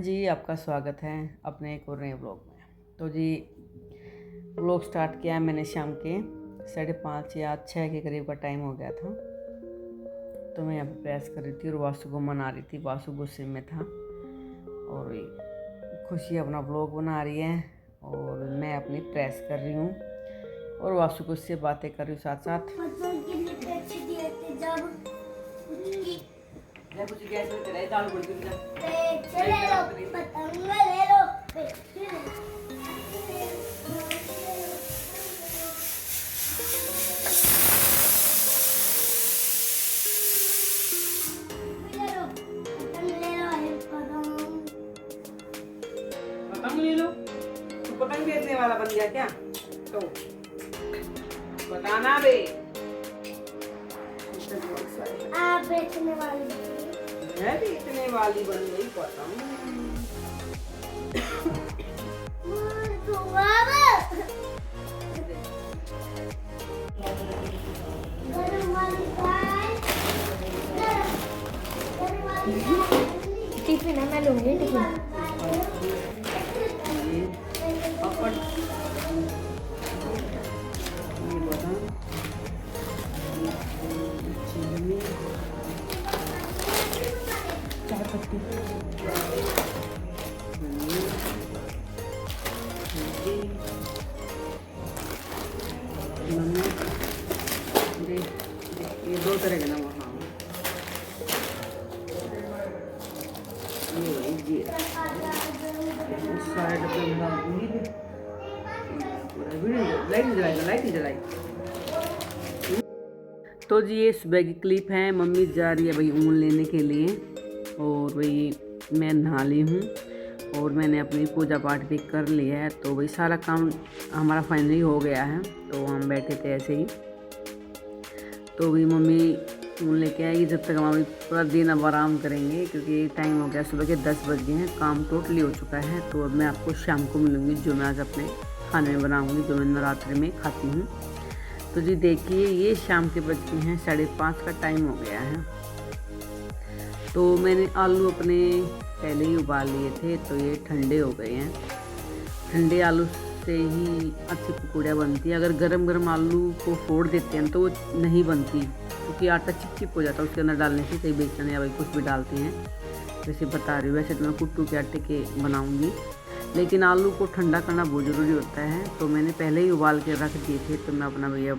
जी, आपका स्वागत है अपने एक और नए ब्लॉग में। तो जी ब्लॉग स्टार्ट किया है मैंने शाम के 5:30 या 6 के करीब का टाइम हो गया था। तो मैं यहाँ पे प्रेस कर रही थी और वासु को मना रही थी। वासु गुस्से में था और खुशी अपना ब्लॉग बना रही है और मैं अपनी प्रेस कर रही हूँ और वासु को उससे बातें कर रही हूँ साथ साथ। कुछ गैस में तेरा दाल बढ़ गई पतंग ले लो। तो पतंग बेचने वाला बन गया क्या? तो बताना बे। आप बेचने वाली मैं बेचने वाली बन गई पतंग। टिफिन है, मैं लूंगी टिफिन। चाय पत्ती ये दो तरह के नमक। हाँ ये साइड पे लाइट जलाई। तो जी ये सुबह की क्लिप है। मम्मी जा रही है भाई ऊन लेने के लिए और भाई मैं नहा ली हूँ और मैंने अपनी पूजा पाठ भी कर लिया है। तो भाई सारा काम हमारा फाइनली हो गया है। तो हम बैठे थे ऐसे ही। तो भाई मम्मी ऊन लेके आएगी। जब तक हम अभी पूरा दिन अब आराम करेंगे क्योंकि टाइम हो गया सुबह के 10 बज गए हैं। काम टोटली हो चुका है। तो अब मैं आपको शाम को मिलूँगी जो मैं आज अपने खाने में बनाऊँगी, जो मैं नवरात्रि में खाती हूँ। तो जी देखिए ये शाम के बज गए हैं 5:30 का टाइम हो गया है। तो मैंने आलू अपने पहले ही उबाल लिए थे तो ये ठंडे हो गए हैं। ठंडे आलू से ही अच्छी पकौड़ियाँ बनती है। अगर गरम गरम आलू को फोड़ देते हैं तो वो नहीं बनती क्योंकि आटा चिपचिप हो जाता है उसके अंदर डालने से। कई बेसन या भाई कुछ भी डालते हैं जैसे बता रही हूँ। वैसे तो मैं कुट्टू के आटे के बनाऊँगी लेकिन आलू को ठंडा करना बहुत ज़रूरी होता है। तो मैंने पहले ही उबाल के रख दिए थे। तो मैं अपना भैया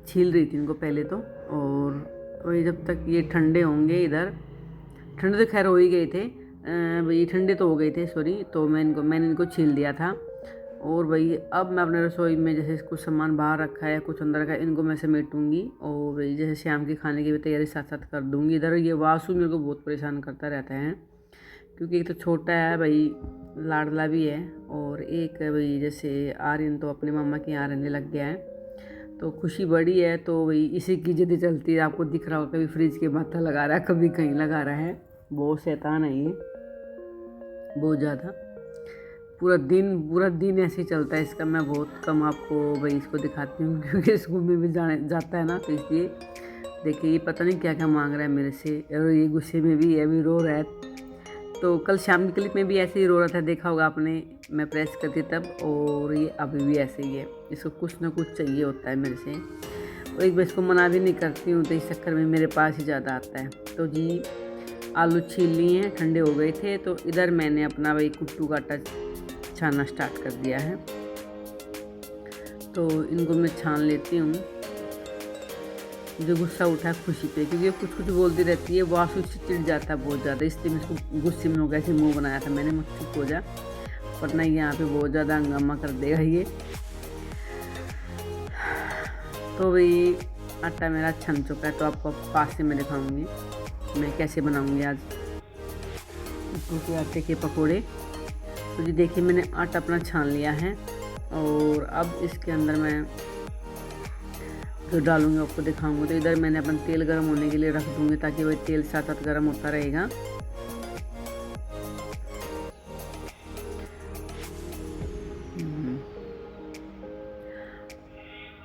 छील रही थी इनको पहले तो। और वही जब तक ये ठंडे होंगे, इधर ठंडे तो खैर हो ही गए थे, वही ठंडे तो हो गए थे सॉरी। तो मैंने इनको छील दिया था। और वही अब मैं अपने रसोई में जैसे कुछ सामान बाहर रखा है या कुछ अंदर रखा है इनको मैं समेटूंगी और वही जैसे शाम के खाने की भी तैयारी साथ साथ कर दूंगी। इधर ये वासु मेरे को बहुत परेशान करता रहता है क्योंकि एक तो छोटा है भाई, लाडला भी है, और एक भाई जैसे आर्यन तो अपने मामा के यहाँ रहने लग गया है। तो खुशी बड़ी है तो वही इसी की जिद चलती है। आपको दिख रहा होगा कभी फ्रिज के माथा लगा रहा है, कभी कहीं लगा रहा है। बहुत शैतान है ये, बहुत ज़्यादा। पूरा दिन ऐसे ही चलता है इसका। मैं बहुत कम आपको भाई इसको दिखाती हूँ क्योंकि स्कूल में भी जाता है ना। तो इसलिए देखिए ये पता नहीं क्या क्या मांग रहा है मेरे से और ये गुस्से में भी है, अभी रो रहा है। तो कल शाम की क्लिप में भी ऐसे ही रो रहा था, देखा होगा आपने, मैं प्रेस करती तब। और ये अभी भी ऐसे ही है, इसको कुछ ना कुछ चाहिए होता है मेरे से। और एक बार इसको मना भी नहीं करती हूँ तो इस चक्कर में मेरे पास ही ज़्यादा आता है। तो जी आलू छील लिए हैं, ठंडे हो गए थे। तो इधर मैंने अपना भाई कुट्टू का आटा छानना स्टार्ट कर दिया है। तो इनको मैं छान लेती हूँ। मुझे गुस्सा उठा है खुशी पे क्योंकि कुछ कुछ बोलती रहती है। वासु से चिढ़ जाता है बहुत ज़्यादा, इसलिए मैं इसको गुस्से में होकर ऐसे मुंह बनाया था मैंने, मत चुप हो जा वरना यहाँ पे बहुत ज़्यादा हंगामा कर देगा ये। तो भाई आटा मेरा छन चुका है। तो आपको पास से मैं दिखाऊंगी मैं कैसे बनाऊंगी आज आटे के पकोड़े। तो जी देखिए मैंने आटा अपना छान लिया है और अब इसके अंदर मैं जो डालूंगी आपको दिखाऊंगी। तो इधर मैंने अपन तेल गर्म होने के लिए रख दूंगी ताकि वही तेल साथ साथ गर्म होता रहेगा।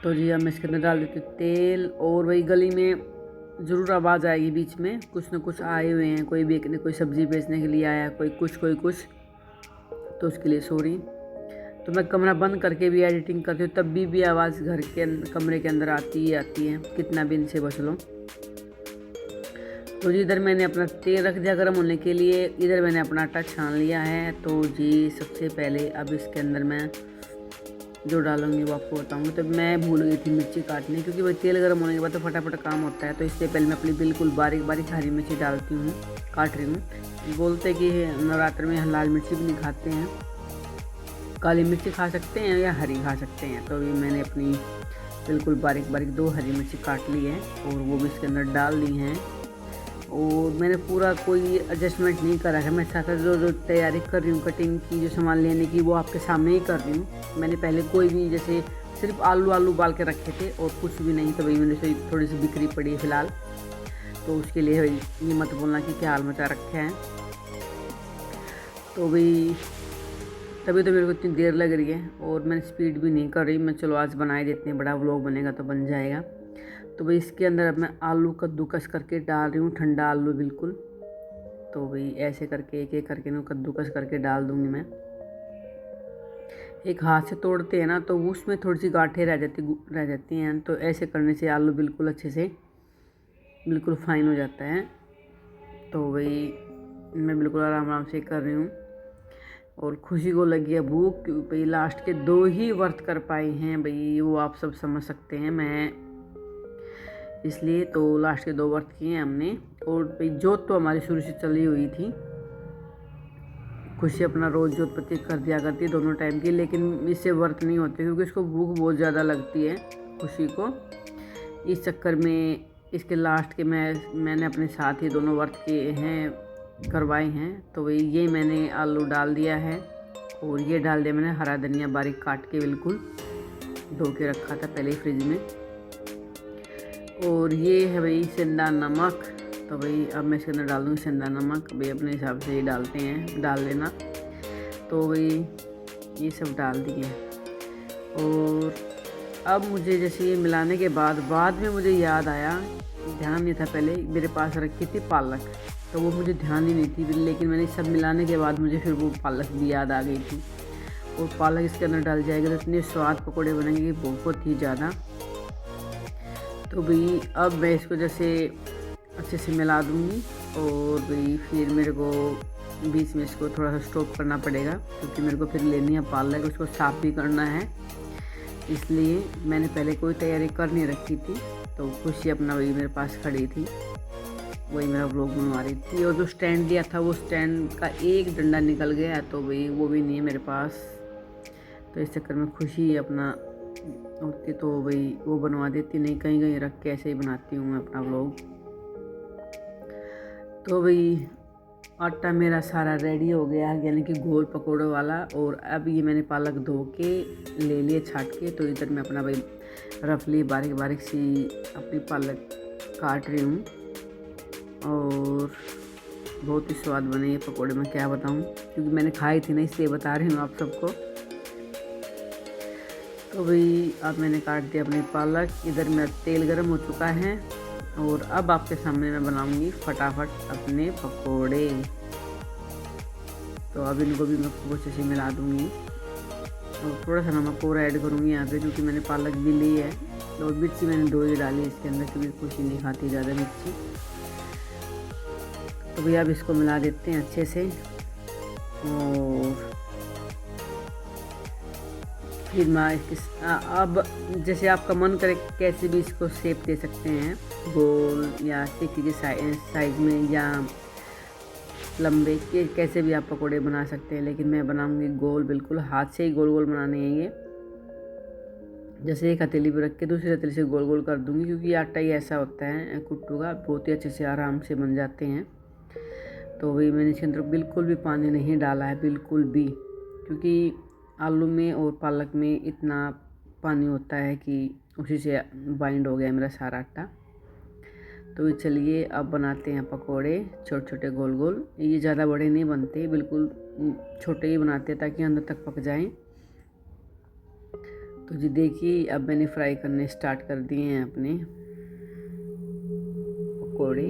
तो जी अब मैं इसके अंदर डाल देती हूँ तेल। और वही गली में ज़रूर आवाज़ आएगी बीच में, कुछ ना कुछ आए हुए हैं, कोई बेचने, कोई सब्ज़ी बेचने के लिए आया, कोई कुछ, तो उसके लिए सॉरी। तो मैं कमरा बंद करके भी एडिटिंग करती हूँ, तब भी आवाज़ घर के कमरे के अंदर आती ही आती है, कितना भी इनसे बच लो। तो जी इधर मैंने अपना तेल रख दिया गर्म होने के लिए, इधर मैंने अपना आटा छान लिया है। तो जी सबसे पहले अब इसके अंदर मैं जो डालूंगी वो आपको बताऊंगी। तो मैं भूल गई थी मिर्ची काटने, क्योंकि भाई तेल गर्म होने के बाद तो फटाफट काम होता है। तो इससे पहले मैं अपनी बिल्कुल बारीक बारीक हरी मिर्ची डालती हूँ, काट रही हूँ। बोलते कि नवरात्र में लाल मिर्ची भी नहीं खाते हैं, काली मिर्ची खा सकते हैं या हरी खा सकते हैं। तो अभी मैंने अपनी बिल्कुल बारीक बारीक 2 हरी मिर्ची काट ली है और वो भी इसके अंदर डाल दी हैं। और मैंने पूरा कोई एडजस्टमेंट नहीं करा है, मैं साथ जो तैयारी कर रही हूँ कटिंग की, जो सामान लेने की, वो आपके सामने ही कर रही हूँ। मैंने पहले कोई भी जैसे सिर्फ आलू उबाल के रखे थे और कुछ भी नहीं। तो भाई मैंने से थोड़ी सी बिक्री पड़ी है फ़िलहाल, तो उसके लिए भाई ये मत बोलना कि क्या हाल मचा रखे हैं। तो भाई तभी तो मेरे को इतनी देर लग रही है और मैंने स्पीड भी नहीं कर रही। मैं चलो आज बनाए देते हैं, बड़ा व्लॉग बनेगा तो बन जाएगा। तो भाई इसके अंदर अब मैं आलू कद्दूकस करके डाल रही हूँ, ठंडा आलू बिल्कुल। तो भाई ऐसे करके एक एक करके ना कद्दूकस करके डाल दूँगी मैं। एक हाथ से तोड़ते हैं ना तो उसमें थोड़ी सी गांठें रह जाती हैं। तो ऐसे करने से आलू बिल्कुल अच्छे से बिल्कुल फाइन हो जाता है। तो भाई मैं बिल्कुल आराम से कर रही हूँ और खुशी को लगी है भूख, क्योंकि भाई लास्ट के 2 ही व्रत कर पाए हैं भाई, वो आप सब समझ सकते हैं। मैं इसलिए तो लास्ट के 2 व्रत किए हैं हमने। और भाई जोत तो हमारी शुरू से चली हुई थी, खुशी अपना रोज़ जोत पत्ती कर दिया करती है दोनों टाइम की, लेकिन इससे व्रत नहीं होते क्योंकि इसको भूख बहुत ज़्यादा लगती है खुशी को। इस चक्कर में इसके लास्ट के मैंने अपने साथ ही दोनों व्रत किए हैं, करवाए हैं। तो वही ये मैंने आलू डाल दिया है और ये डाल दिया मैंने हरा धनिया बारीक काट के, बिल्कुल धो के रखा था पहले ही फ्रिज में। और ये है भाई सेंधा नमक। तो भाई अब मैं इसके अंदर डाल दूँगी सेंधा नमक, भाई अपने हिसाब से ही डालते हैं, डाल लेना। तो भाई ये सब डाल दिए और अब मुझे जैसे ये मिलाने के बाद में मुझे याद आया, ध्यान नहीं था पहले, मेरे पास रखी थी पालक, तो वो मुझे ध्यान ही नहीं थी। लेकिन मैंने सब मिलाने के बाद मुझे फिर वो पालक भी याद आ गई थी। और पालक इसके अंदर डाल जाएगा तो इतने स्वाद पकौड़े बनेंगे कि बहुत ही ज़्यादा। तो भाई अब मैं इसको जैसे अच्छे से मिला दूँगी और भाई फिर मेरे को बीच में इसको थोड़ा सा स्टॉप करना पड़ेगा, क्योंकि मेरे को फिर लेनी है पालक, उसको साफ़ भी करना है। इसलिए मैंने पहले कोई तैयारी कर नहीं रखी थी। तो खुशी अपना वही मेरे पास खड़ी थी, वही मेरा व्लॉग बनवा रही थी। और जो स्टैंड लिया था वो स्टैंड का एक डंडा निकल गया, तो भाई वो भी नहीं है मेरे पास। तो इस चक्कर में खुशी अपना होती तो भाई वो बनवा देती, नहीं कहीं कहीं रख के ऐसे ही बनाती हूँ मैं अपना व्लॉग। तो भाई आटा मेरा सारा रेडी हो गया, यानी कि गोल पकौड़ों वाला। और अब ये मैंने पालक धो के ले लिए छाट के। तो इधर मैं अपना भाई रफली बारीक बारीक सी अपनी पालक काट रही हूँ और बहुत ही स्वाद बने ये पकौड़े, मैं क्या बताऊँ, क्योंकि मैंने खाई थी ना, इसलिए बता रही हूँ आप सबको। तो भाई अब मैंने काट दिया अपनी पालक, इधर मेरा तेल गर्म हो चुका है और अब आपके सामने मैं बनाऊंगी फटाफट अपने पकोड़े। तो अब इनको भी मैं खूब अच्छे से मिला दूंगी और थोड़ा सा नमक और ऐड करूंगी यहाँ पे, क्योंकि मैंने पालक भी ली है। और मिर्ची मैंने 2 ही डाली इसके अंदर, क्योंकि खुशी नहीं खाती ज़्यादा मिर्ची। तो भैया अब इसको मिला देते हैं अच्छे से और फिर मैं अब जैसे आपका मन करे कैसे भी इसको शेप दे सकते हैं, गोल या टिक्की के साइज में या लंबे के, कैसे भी आप पकोड़े बना सकते हैं। लेकिन मैं बनाऊंगी गोल, बिल्कुल हाथ से ही गोल गोल बनाने हैं ये। जैसे एक हथेली पर रख के दूसरी हथेली से गोल गोल कर दूंगी, क्योंकि आटा ही ऐसा होता है कुट्टू का, बहुत ही अच्छे से आराम से बन जाते हैं। तो वही मैंने इसके अंदर बिल्कुल भी पानी नहीं डाला है, बिल्कुल भी, क्योंकि आलू में और पालक में इतना पानी होता है कि उसी से बाइंड हो गया मेरा सारा आटा। तो चलिए अब बनाते हैं पकोड़े, छोटे छोटे गोल गोल। ये ज़्यादा बड़े नहीं बनते, बिल्कुल छोटे ही बनाते हैं ताकि अंदर तक पक जाएं। तो जी देखिए अब मैंने फ्राई करने स्टार्ट कर दिए हैं अपने। पकौड़े।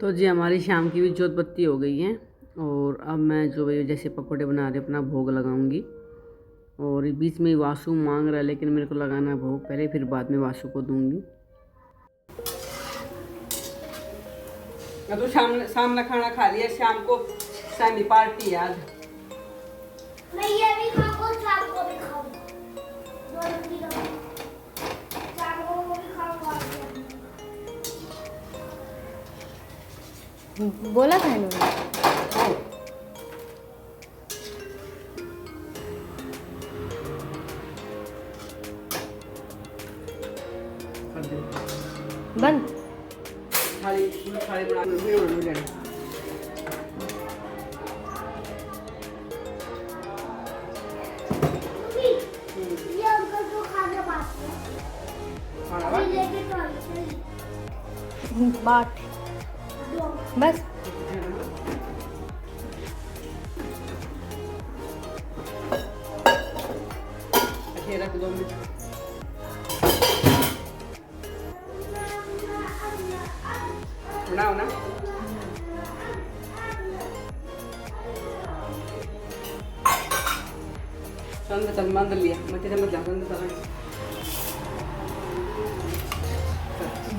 तो जी हमारी शाम की भी जोत बत्ती हो गई है और अब मैं जो ये जैसे पकौड़े बना रही अपना भोग लगाऊंगी। और ये बीच में वासु मांग रहा है लेकिन मेरे को लगाना भोग पहले, फिर बाद में वासु को दूंगी। तो शाम में खाना खा लिया, शाम को शामी पार्टी है आज। मैं ये भी खाऊंगा, शाम को भी खाऊंगा, दोनों की दो। शाम को वो भी खाऊंगा। बोला था इन्होंने। बंद थाली बना के ये अंकल को खाना बात है, खाना लेके तो आई बाट बस। रख दो मिनट। बनाओ ना। संद तन बंद लिया मैं तेरे में संद तन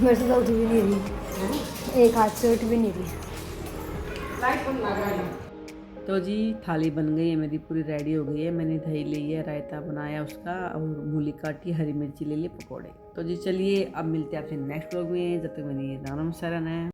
मेरे से तो उठ भी नहीं रही, एक हाथ से उठ भी नहीं रही। लाइट बंद लगा। तो जी थाली बन गई है मेरी, पूरी रेडी हो गई है। मैंने दही ली है, रायता बनाया उसका और मूली काटी, हरी मिर्ची ले ली, पकौड़े। तो जी चलिए अब मिलते हैं आपसे नेक्स्ट व्लॉग में। जब तक मेरी नाम सरन है।